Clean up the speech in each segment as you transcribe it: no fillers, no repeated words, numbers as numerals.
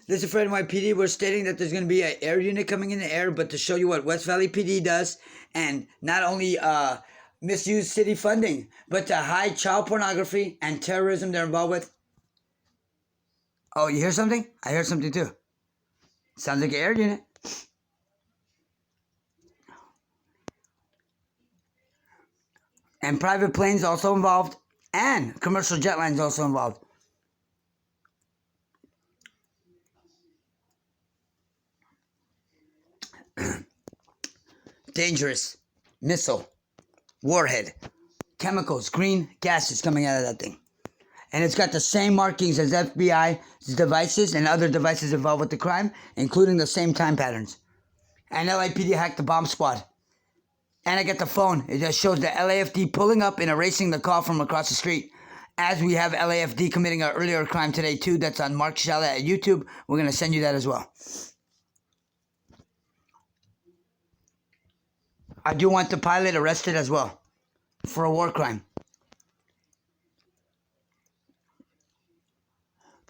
This is for NYPD. We're stating that there's going to be an air unit coming in the air, but to show you what West Valley PD does, and not only misuse city funding, but to hide child pornography and terrorism they're involved with. Oh, you hear something? I heard something too. Sounds like an air unit. And private planes also involved, and commercial jet lines also involved. Dangerous missile, warhead, chemicals, green gases coming out of that thing. And it's got the same markings as FBI's devices and other devices involved with the crime, including the same time patterns. And LAPD hacked the bomb squad. And I get the phone. It just shows the LAFD pulling up and erasing the call from across the street. As we have LAFD committing an earlier crime today too, that's on Mark Shalit at YouTube. We're going to send you that as well. I do want the pilot arrested as well for a war crime.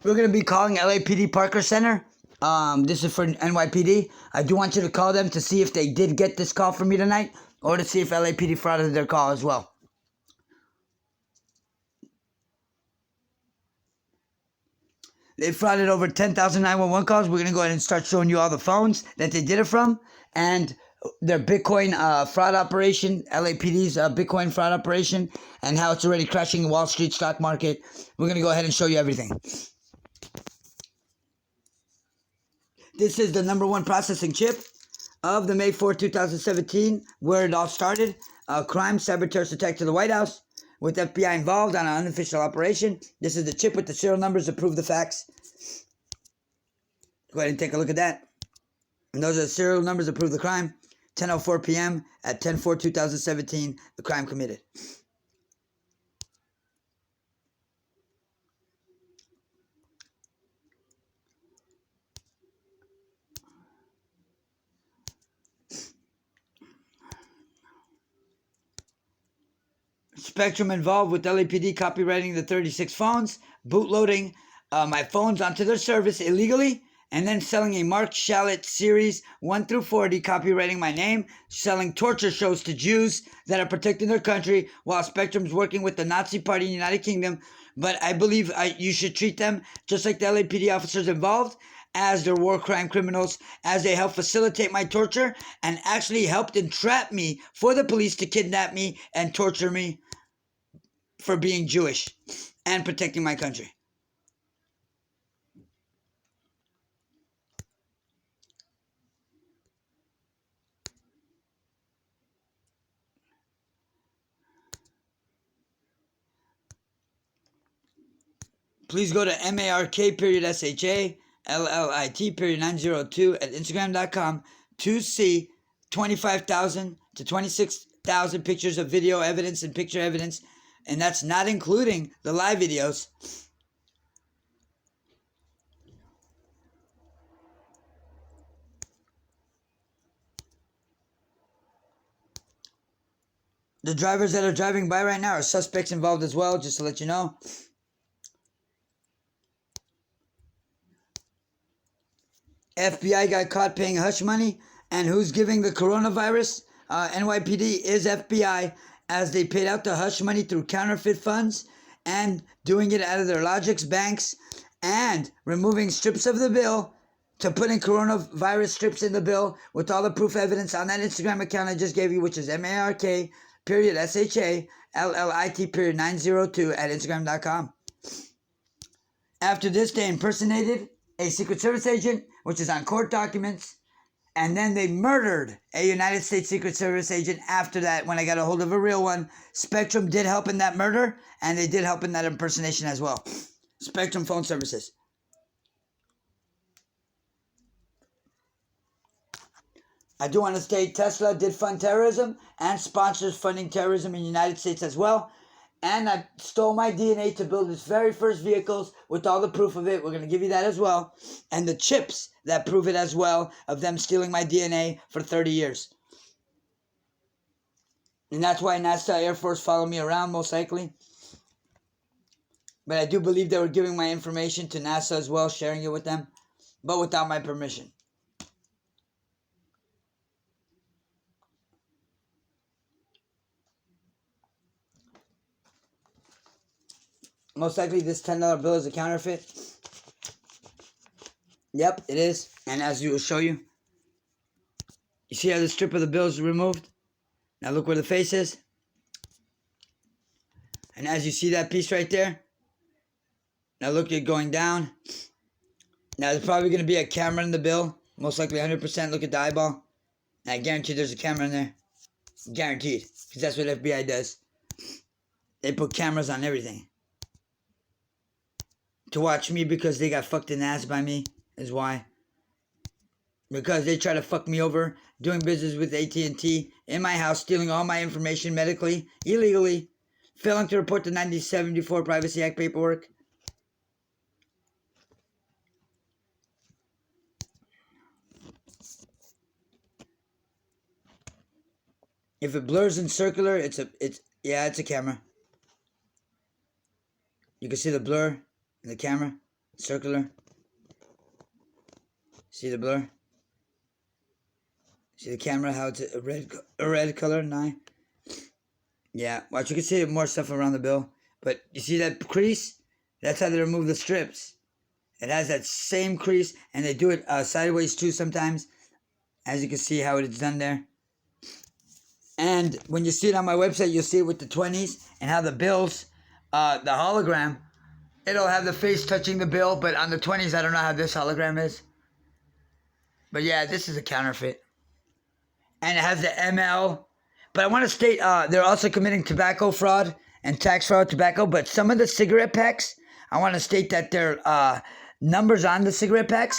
We're going to be calling LAPD Parker Center. This is for NYPD. I do want you to call them to see if they did get this call from me tonight, or to see if LAPD frauded their call as well. They frauded over 10,000 911 calls. We're going to go ahead and start showing you all the phones that they did it from, and their Bitcoin fraud operation, LAPD's Bitcoin fraud operation, and how it's already crashing the Wall Street stock market. We're going to go ahead and show you everything. This is the #1 processing chip of the May 4, 2017, where it all started. A crime, cyber terrorist attack to the White House with FBI involved on an unofficial operation. This is the chip with the serial numbers to prove the facts. Go ahead and take a look at that. And those are the serial numbers to prove the crime. 10:04 p.m. at 10/4/2017, the crime committed. Spectrum involved with LAPD copywriting the 36 phones, bootloading my phones onto their service illegally, and then selling a Mark Shalit series 1 through 40, copywriting my name, selling torture shows to Jews that are protecting their country, while Spectrum's working with the Nazi Party in the United Kingdom. But I believe you should treat them just like the LAPD officers involved, as they're war crime criminals, as they helped facilitate my torture and actually helped entrap me for the police to kidnap me and torture me for being Jewish and protecting my country. Please go to MARK.SHA/LLIT 902 at Instagram.com to see 25,000 to 26,000 pictures of video evidence and picture evidence, and that's not including the live videos. The drivers that are driving by right now are suspects involved as well, just to let you know. FBI got caught paying hush money, and who's giving the coronavirus? NYPD is FBI, as they paid out the hush money through counterfeit funds and doing it out of their Logix banks and removing strips of the bill to put in coronavirus strips in the bill with all the proof evidence on that Instagram account I just gave you, which is MARK.SHA/LLIT 902 at Instagram.com. After this, they impersonated a Secret Service agent, which is on court documents, and then they murdered a United States Secret Service agent after that when I got a hold of a real one. Spectrum did help in that murder, and they did help in that impersonation as well. Spectrum Phone Services. I do want to state Tesla did fund terrorism and sponsors funding terrorism in the United States as well. And I stole my DNA to build its very first vehicles with all the proof of it. We're going to give you that as well. And the chips that prove it as well, of them stealing my DNA for 30 years. And that's why NASA Air Force followed me around, most likely. But I do believe they were giving my information to NASA as well, sharing it with them. but without my permission. Most likely this $10 bill is a counterfeit. Yep, it is. And as you will show you, you see how the strip of the bill is removed? Now look where the face is. And as you see that piece right there, now look, you're going down. Now there's probably going to be a camera in the bill. Most likely 100%. Look at the eyeball. And I guarantee there's a camera in there. Guaranteed. Because that's what FBI does. They put cameras on everything. To watch me because they got fucked in the ass by me is why. Because they try to fuck me over doing business with AT&T in my house, stealing all my information medically, illegally, failing to report the 1974 Privacy Act paperwork. If it blurs in circular, it's a camera. You can see the blur in the camera, circular. See the blur? See the camera, how it's a red color, Yeah, watch, you can see more stuff around the bill. But you see that crease? That's how they remove the strips. It has that same crease, and they do it sideways too sometimes. As you can see how it's done there. And when you see it on my website, you'll see it with the 20s and how the bills, the hologram, it'll have the face touching the bill, but on the 20s, I don't know how this hologram is. But yeah, this is a counterfeit. And it has the ML. But I want to state, they're also committing tobacco fraud and tax fraud tobacco. But some of the cigarette packs, I want to state that their numbers on the cigarette packs